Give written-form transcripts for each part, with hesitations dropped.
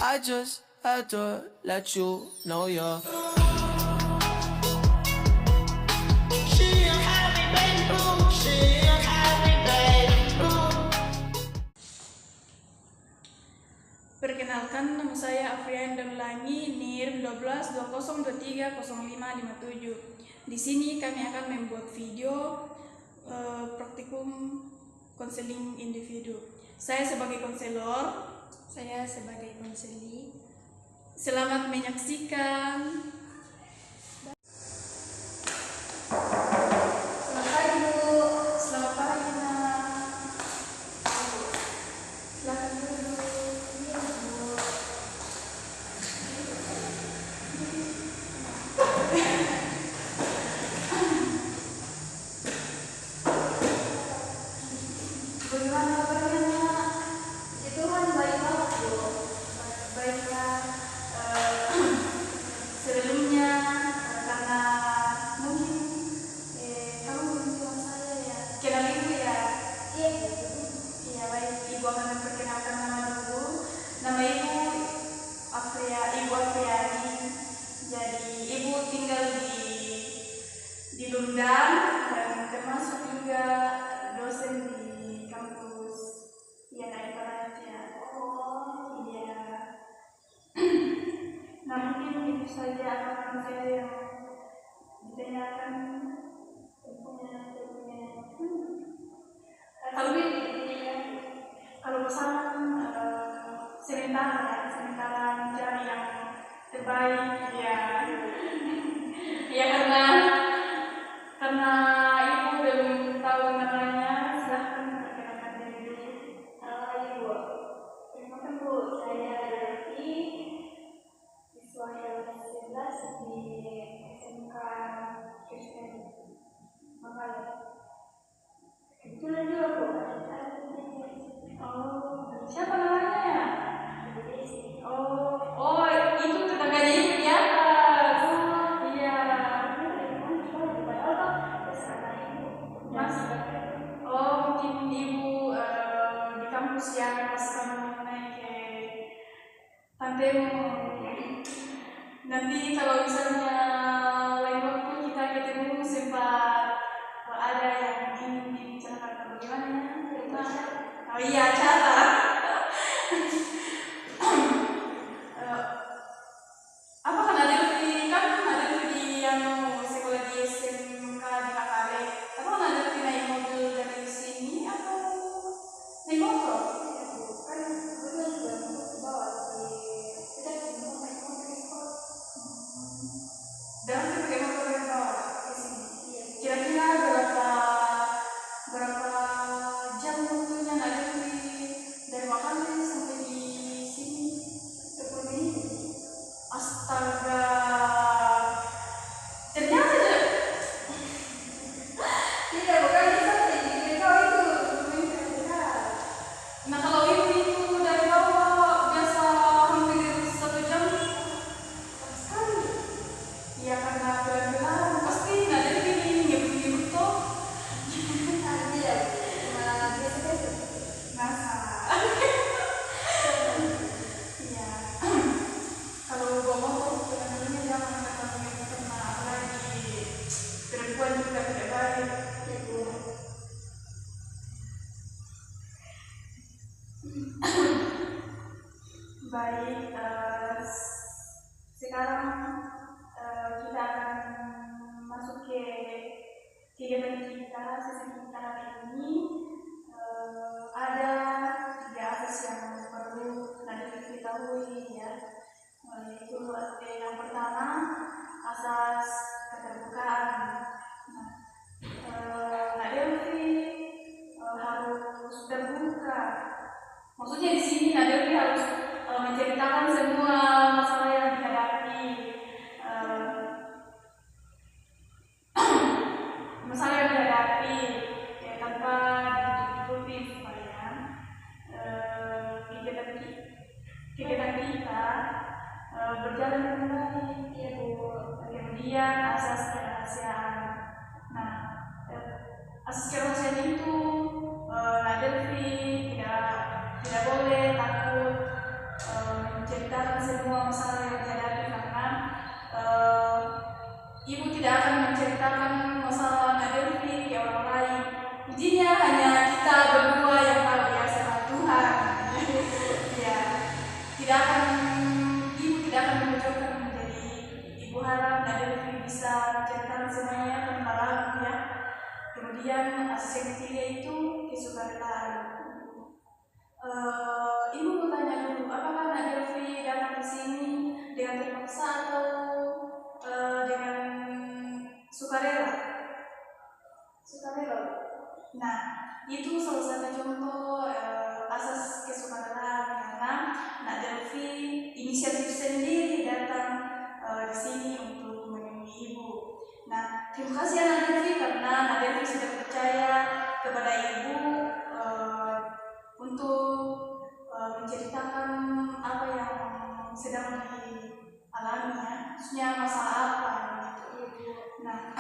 I just had to let you know you're. Perkenalkan, nama saya Afrian Danulangi, NIR 1220230557. Di sini kami akan membuat video praktikum konseling individu. Saya sebagai konselor, saya sebagai konseli. Selamat menyaksikan. Selamat pagi, Bu. Selamat pagi, Nak. Silakan duduk. Iya, Bu. Bagaimana kabarnya, Nak? Itu kan baik banget, Bu. Baiklah, sebelumnya karena mungkin kamu belum kenal saya ya, kenal ibu ya. Iya, Bu. Iya, baik, ibu akan memperkenalkan nama dulu. Nama ibu Ibu Afriani. Jadi ibu tinggal di Lundan dan termasuk juga dosen di kampus IAIN Praja. Oh, Iya. Nah, mungkin itu saja apa saya yang ditanyakan. Kalau pesanan sementara mencari yang terbaik ya. Ya karena ibu belum tahu namanya, silahkan perkenalkan diri dulu. Ibu. Perkenalkan, Bu. Saya Delvi, siswa yang 11 di SMK Kristen Makassar. Kebetulan juga, Bu. Oh, siapa namanya ya? Desi. Oh, itu tetangganya ibu di atas. Iya. Masih. Oh, mungkin ibu di kampus yang pas kamu naik ke tantemu. Nanti kalau misalnya lain waktu kita ketemu sempat ada yang ingin dibicarakan bagaimana? Oh iya, catat. Apa kan ada di yang sekolah di SMK di KKB? Apa kan ada di naik mobil dari sini atau naik motor? Kan kebetulan juga bawa kita naik motor ke sekolah. Dan kita pakai motor yang bawa ke sini. Iya. Kira-kira berapa jam waktunya ada dari Makassar sampai di sini? 10 menit. Astaga, ternyata Tidak, bukan bisa jadi kau itu benar. nah kalau itu dari bawah biasa hampir 1 jam Sekali. ya, karena benar pasti nggak ada ini ngebut toh Tidak, cuma biasa-biasa. masa. Iya. Kalau bawa motor sebenarnya jangan karena apalagi perempuan juga tidak baik. Ya, Bu. Baik, sekarang kita akan masuk ke kegiatan kita, sesi kita hari ini. Ada 3 asas yang perlu nanti diketahui ya. Yaitu yang pertama, asas keterbukaan. Nah, Kak Delvi harus terbuka. Maksudnya di sini Kak Delvi harus menceritakan semua masalah yang dihadapi, ya, tanpa ditutup-tutupi supaya kegiatan kita berjalan dengan baik, ya Bu. Kemudian asas kerahasiaan. Nah, asas kerahasiaan itu Delvi tidak boleh takut menceritakan ibu tidak akan menceritakan masalah Kak Delvi ke orang lain. Intinya hanya kita berdua yang tahu ya, sama Tuhan. Ya, tidak akan ibu tidak akan menunjukkan. Jadi ibu harap Kak Delvi bisa menceritakan semuanya tanpa ragu ya. Kemudian asisten ketiga itu kesukarelaan. Ibu mau tanya dulu, apakah Kak Delvi datang ke sini dengan terpaksa atau dengan sukarela? Sukarela. Nah, itu salah satu contoh asas kesukarelaan karena Nak Delvi inisiatif sendiri datang di sini untuk menemui ibu. Nah, terima kasih Nak Delvi karena Nak Delvi sudah percaya kepada ibu untuk menceritakan apa yang sedang dialaminya, maksudnya masalah apa gitu. Nah,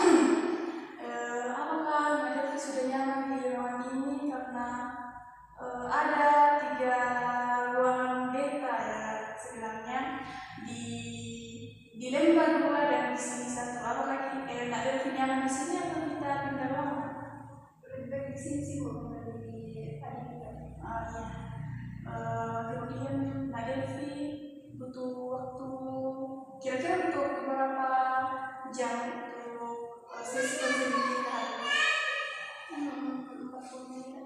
apakah Mbak Delvi sudah nyaman di ruangan ini karena ada 3 ruangan BK ya sebenarnya di Lembang 2 dan di sini 1. Apakah Mbak Delvi nyaman di sini atau kita pindah ruangan? Lebih baik di sini sih Bu, dari adik kita. Iya. Kemudian Mbak Delvi butuh waktu, kira-kira butuh waktu berapa jam untuk sesi konseling kita? 40 menit.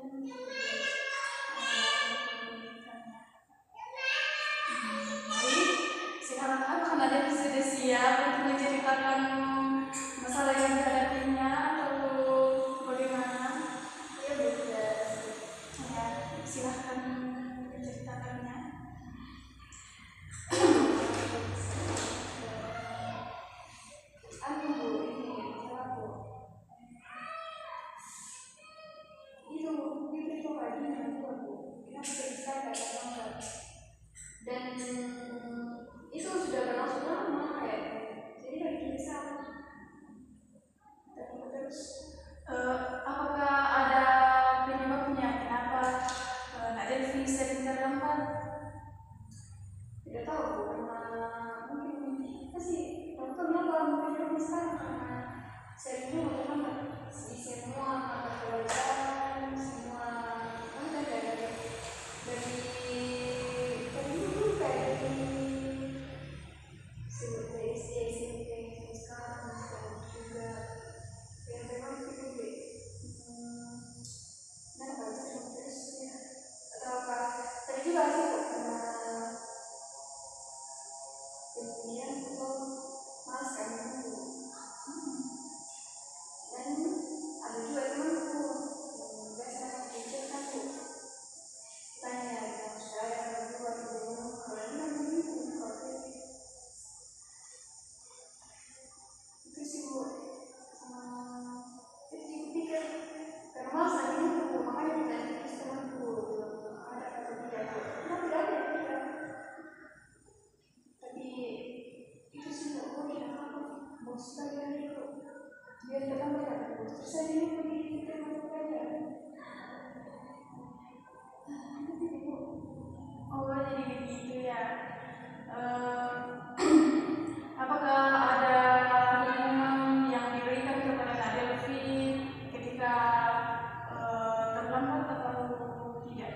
Baik, sekarang apakah Mbak Delvi sudah siap untuk menceritakan masalah yang dihadapinya atau bagaimana? Iya Bu, sudah. Ya, silahkan menceritakannya. Anu Bu, ini salah Bu. Itu lagi dengan Bu. Kita bisa katakan dan itu sudah berlangsung lama kayak. Jadi lagi bisa terus. Apakah ada penyebabnya kenapa Nak Delvi sering terlambat? Tidak tahu Bu, karena mungkin pasti dokternya kalau mungkin sekarang karena seringnya teman-teman di semua mata pelajaran semua kan dari dulu kayak dari SD SMP sekarang dan juga yang memang itu dan baca terus ya atau apa tadi juga sih Bu, karena kemudian itu malas kan dulu dan ada juga temanku yang biasa menceritakan Bu tanya yang saya berdua dulu kalau ini kan begitu kalau itu sih Bu jadi pikir karena malas lagi Bu makanya kita terus temanku ada atau tidak Bu tidak ada tidak tapi itu sih Bu tidak apa mau sekali lagi Bu biar terlambat kan Bu terus saya ini pergi kita mau belajar itu Bu. Oh, jadi begitu ya. Apakah ada hukuman yang diberikan kepada Kak Delvi ketika terlambat atau tidak?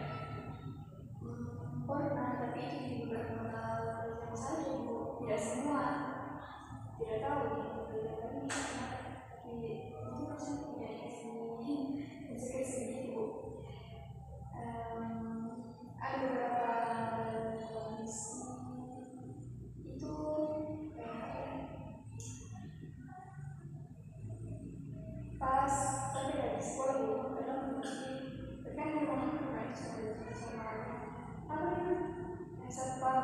Pernah tapi itu di beberapa yang saja Bu tidak semua tidak tahu tapi itu macam punya konsekuensi sedikit Bu. Ada beberapa kondisi itu pas sampai dari sekolah Bu kadang mesti kan memang pernah sama apa itu satpam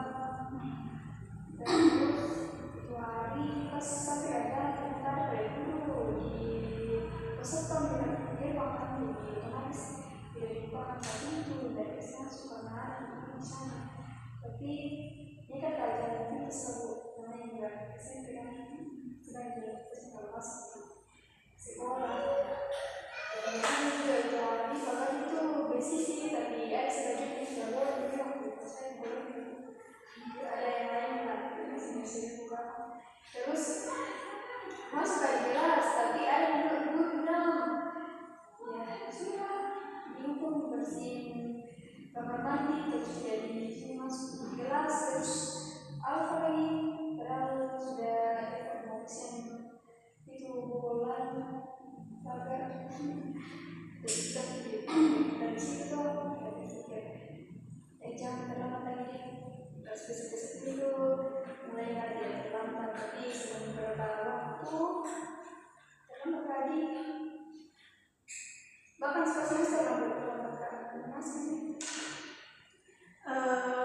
dan terus 2 hari pas sampai ada ternyata ada kayak dulu di satpam dia makan di otomatis tidak dipakai tapi itu dari sana suka marah di sana tapi ini kan pelajaran itu selalu namanya juga SMP kan sedang di kalau masuk sekolah dan itu juga di sekolah itu basic sih tapi ada sebagian yang tidak boleh jadi waktu saya boleh ada yang lain lah masih buka terus masuk ke kelas tapi ada juga guru bilang ya sudah dihukum bersihin kamar mandi terus jadi sini masuk di kelas terus apa lagi padahal sudah ada pemboksian itu bobolan agar terus dari situ dari pikir jangan terlambat lagi terus besok dulu mulai lagi terlambat tapi sebelum beberapa waktu terlambat lagi bahkan semester terlambat masih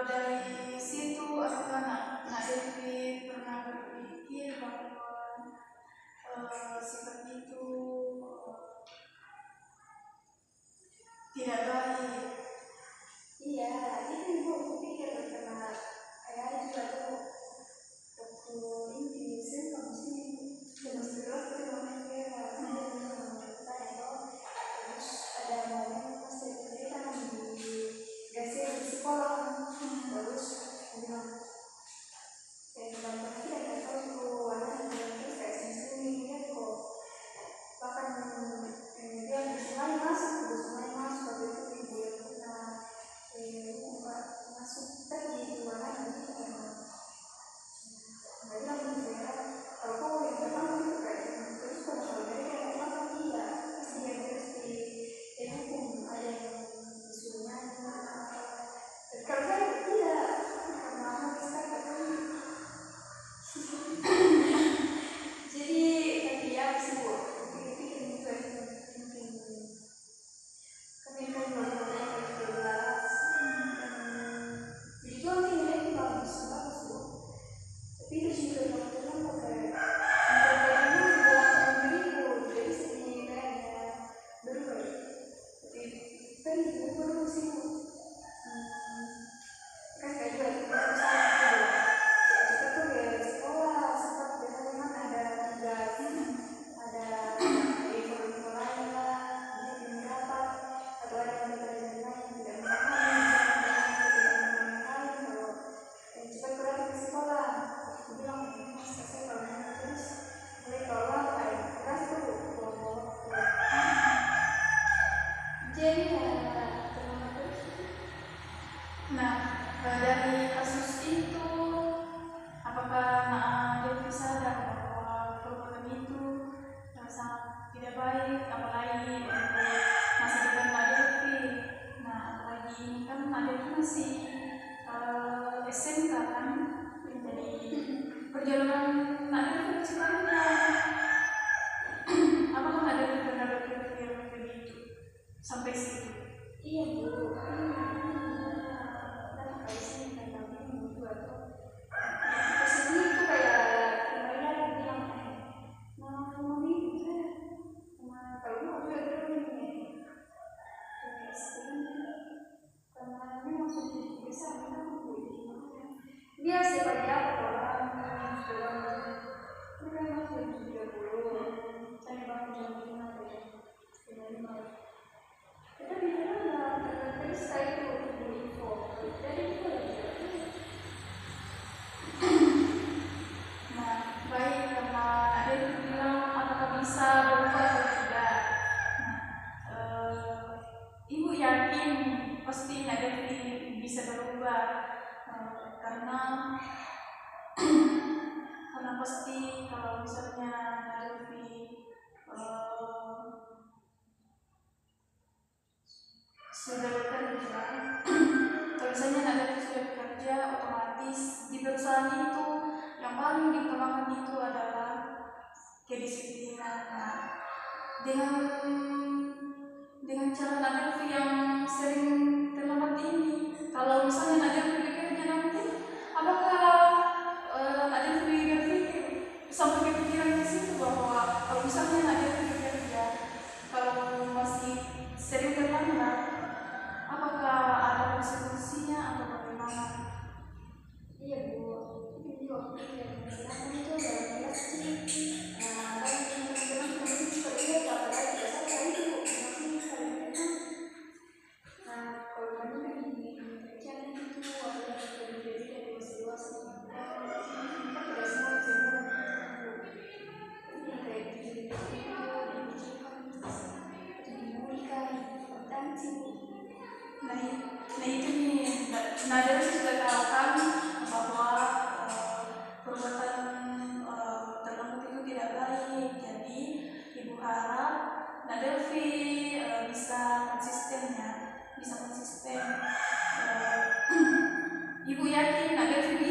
Dari situ apakah Nak Devi pernah berpikir bahwa sikap itu tidak baik? iya ini gue pikir karena kayak juga tuh waktu ini sih kamu sih semester berapa tuh namanya terus ada momen pas kita di gasir di sekolah terus bilang kayak teman-teman kita nggak tahu tuh warna terus kayak sini dia kok bahkan dia semuanya masuk waktu itu ibu yang pernah masuk tadi di warna ini nggak bilang gitu ya kalau kau yang pertama itu kayak terus kalau dari yang pertama tidak pasti yang terus dihukum ada yang disuruhnya kalau saya tidak karena habis kata jadi tapi ya sih bu pikir juga mungkin kami kan mulai berbelas jadi juga nilai bagus bu tapi itu juga teman-teman pakai internet itu dalam diriku jadi seperti kayaknya berubah tapi kan itu baru sih bu kan kayak juga kita kita tuh ya sekolah sempat biasanya memang ada tugas ada info lain lah bisa berapa atau ada pembelajaran lain yang tidak memahami kalau cepat berarti ke sekolah aku bilang mas saya kalau terus mulai keluar kayak keras tuh jadi ya teman terus Nah, dari kasus itu, apakah Nak Devi sadar bahwa perbuatan itu sangat tidak baik, apalagi untuk masa depan Nak Devi? Nah, apalagi ini kan Nak Devi masih SMK kan, jadi perjalanan Nak Devi masih panjang. Apakah Nak Devi pernah berpikir begitu sampai situ? iya bu kesini kayak kami berdua tuh kesini tuh kayak kemarin ada bilang mami sama kalau mau juga dulu nih kayak seperti karena memang sudah besar kan dia seperti apa orang sudah mereka masih 30 saya bangun jam 5 kita bicara terus saya itu info jadi itu Nah, baik karena ada yang bilang apakah bisa berubah atau tidak. Nah, Ibu yakin pasti Nak Devi bisa berubah karena pasti kalau misalnya Nak Devi sudah bekerja, kalau misalnya Nak Devi sudah bekerja, otomatis di perusahaan itu yang paling diutamakan itu adalah kedisiplinan. Nah, dengan cara Nak Devi yang sering terlambat ini, kalau misalnya Nak Devi bekerja nanti, apakah Nak Devi berpikir sampai kepikiran ke situ bahwa kalau misalnya Nak Devi bekerja, kalau masih sering terlambat, apakah ada konsekuensinya atau bagaimana? iya bu itu waktu yang silakan itu dalam kelas sih dan teman-teman seperti itu apalagi biasa kali itu masih sekali nah kalau kami kan di kerjaan itu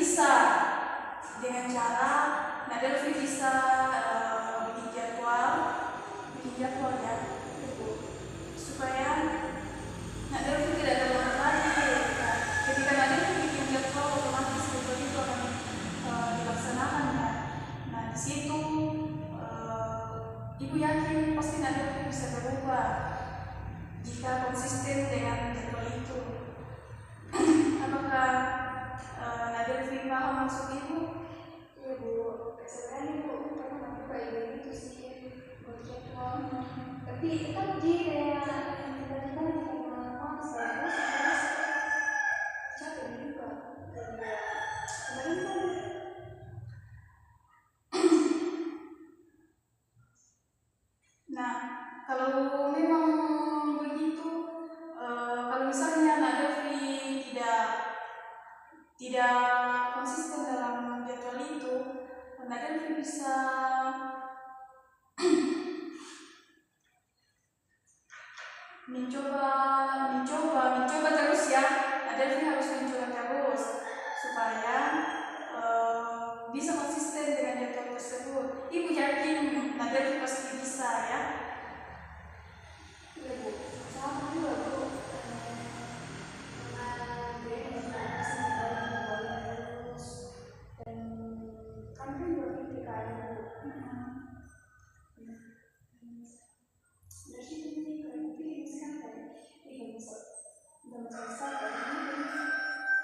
bisa dengan cara Nak Delvi bisa bikin jadwal ya, supaya Nak Delvi tidak terlambat lagi. Ketika Nak Delvi bikin jadwal, otomatis jadwal itu akan dilaksanakan ya. Nah di situ Ibu yakin pasti Nak Delvi bisa berubah jika konsisten dengan jadwal itu. Apakah Nak Delvi paham maksud Ibu? Iya Bu, sebenarnya Bu pernah aku kayak gitu sih buat jadwal. Tapi tetap kayak tiba-tiba di rumah saya terus capek juga. Kemarin kan Nah, kalau memang begitu, kalau misalnya Nak Delvi tidak konsisten dalam jadwal itu, Nak Delvi bisa mencoba terus ya. Nak Delvi harus mencoba terus supaya bisa konsisten dengan jadwal tersebut. Ibu yakin Nak Delvi pasti bisa ya. iya Bu, sama juga Bu. Dia juga bisa membayar terus dan kami kan juga PPKM Bu. Dari situ nih kayak mungkin sekarang kayak udah mau selesai kayak gini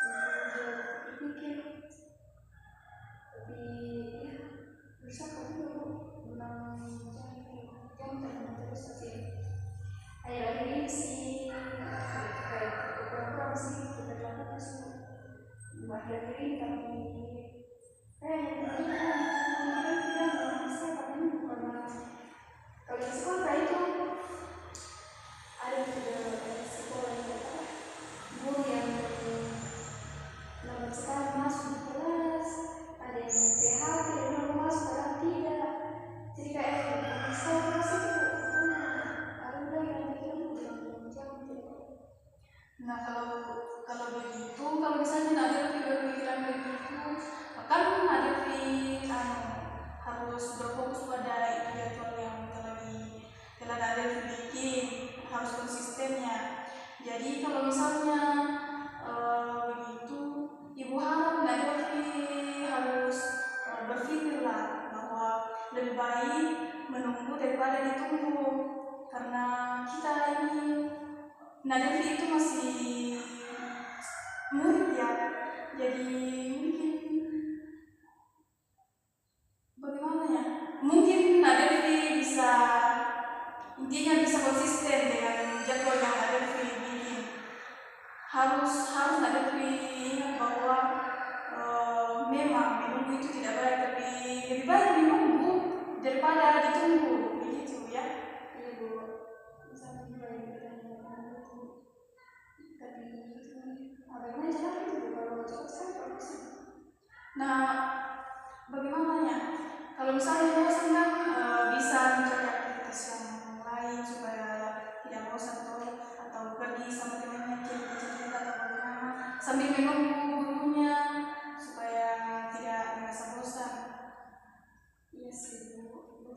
udah dipikir tapi ya berusaha juga Bu menang jangan terus tapi akhir-akhir ini sih kayak kurang-kurang sih kita lakukan sih akhir-akhir ini kami yang tidak bisa tapi bukan kalau di sekolah itu ada juga sekolah yang guru yang lambat sekali masuk di kelas, ada yang PHP yang mau masuk padahal tidak. Jadi kayak sekolah kelas itu ada yang bilang jangan tidak. Nah kalau begitu, kalau misalnya Nak Delvi berpikiran begitu, kan Nak Delvi harus berfokus pada jadwal yang telah Nak Delvi bikin, harus konsistennya. Jadi kalau misalnya begitu, Ibu harap Nak Delvi harus berpikirlah bahwa lebih baik menunggu daripada ditunggu, karena kita ini Nak Delvi itu masih murid ya, jadi mungkin Nak Delvi intinya bisa konsisten dengan jadwal yang Nak Delvi bikin. Harus Nak Delvi ingat bahwa memang menunggu itu tidak baik, tapi lebih baik menunggu daripada ditunggu, begitu ya. Iya Bu, misalnya juga yang bertanya itu tapi bagaimana cara itu Bu kalau cepat sekali bagus. Nah, bagaimana ya? Kalau misalnya bosan kan bisa mencari aktivitas yang lain supaya tidak bosan atau pergi sama temannya cerita-cerita atau bagaimana sambil menunggu gurunya supaya tidak merasa bosan. Iya sih Bu,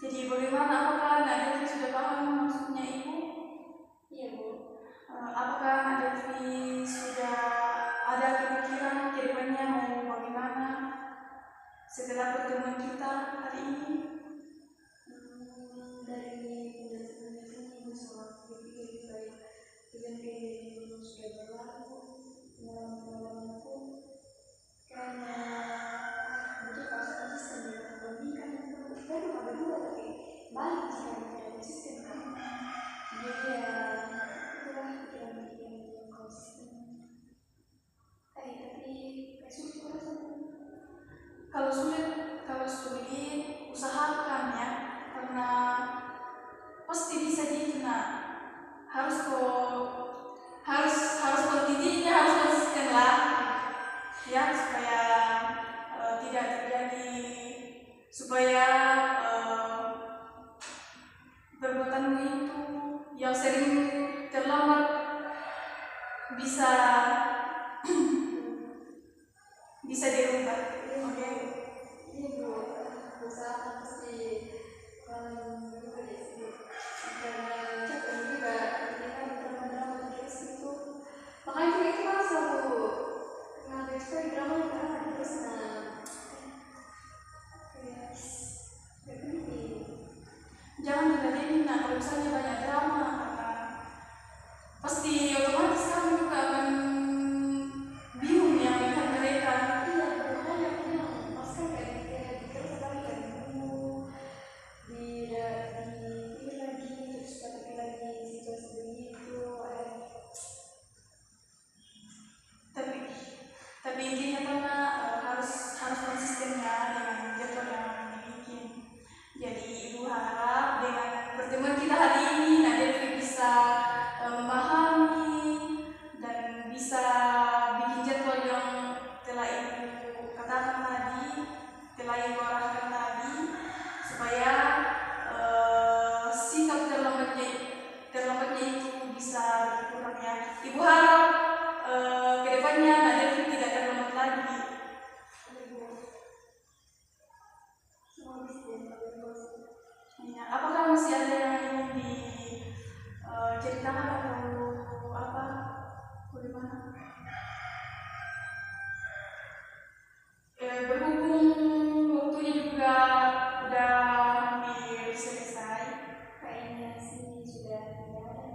Jadi bagaimana, apakah Nak Delvi sudah paham maksudnya Ibu? iya Bu. Apakah Nak Delvi sudah ada kepikiran ke depannya mau bagaimana setelah pertemuan kita hari ini? Dari penjelasan ini soal berpikir baik tujuan sudah berlalu pengalaman aku karena butuh kasus konsisten dengan pendidikan kita itu ada dua tapi balik jika tidak konsisten kan jadi ya itulah pikiran-pikiran yang konsisten tapi kayak sulit kurasa. Kalau sulit usahakan ya, karena pasti bisa gitu. Nah, harus kontinnya harus konsisten lah ya, supaya tidak terjadi, supaya perbuatanmu itu yang sering terlambat bisa Tapi intinya karena harus konsisten ya dengan jadwal yang dibikin. Jadi ibu harap dengan pertemuan kita hari ini Nadelvi bisa memahami dan bisa bikin jadwal yang telah ibu katakan tadi, telah ibu arahkan tadi, supaya sikap terlambatnya itu bisa berkurang ya. Ibu harap kedepannya Nadelvi tidak terlambat lagi. Ya, apakah masih ada yang ingin diceritakan atau apa? Bagaimana? Berhubung waktunya juga udah hampir selesai, Kayaknya sih sudah tidak ada.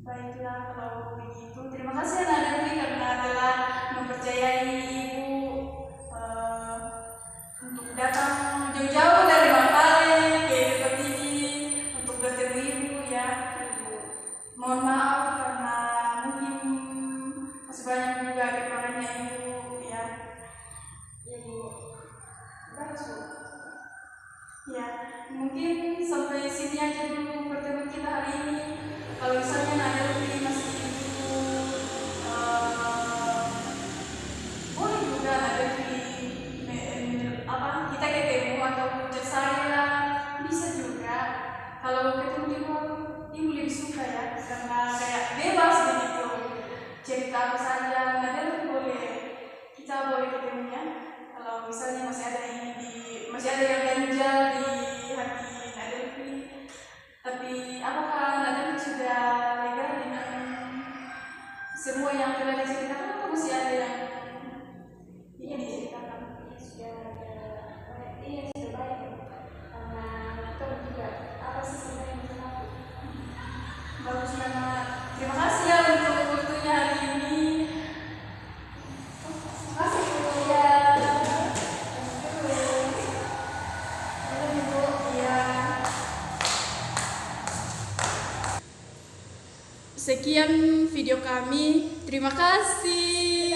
baiklah kalau begitu. Terima kasih Nadelvi karena telah mempercayai ibu untuk datang jauh-jauh dari Mangkale ke tempat ini untuk bertemu ibu ya. Mohon maaf karena mungkin masih banyak juga kekurangannya ibu ya. Ibu, bagus Bu. Ya, mungkin sampai sini aja dulu pertemuan kita hari ini. Kalau misalnya Nadelvi masih boleh juga Nadelvi kita ketemu atau chat saya bisa juga. Kalau ketemu di luar, ibu lebih suka ya karena kayak bebas begitu. Cerita apa saja Nadelvi boleh, kita boleh ketemunya. Kalau misalnya masih ada yang ganjal di hati Nadelvi, tapi apakah Nadelvi sudah lega dengan semua yang telah diceritakan atau masih ada yang ingin diceritakan? Iya sudah baik karena kita juga apa sih sebenarnya yang kenal. Bagus karena terima kasih ya untuk waktunya hari ini. Terima kasih Bu. Ya, sekian video kami. Terima kasih.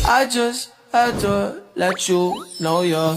I just had to let you know you're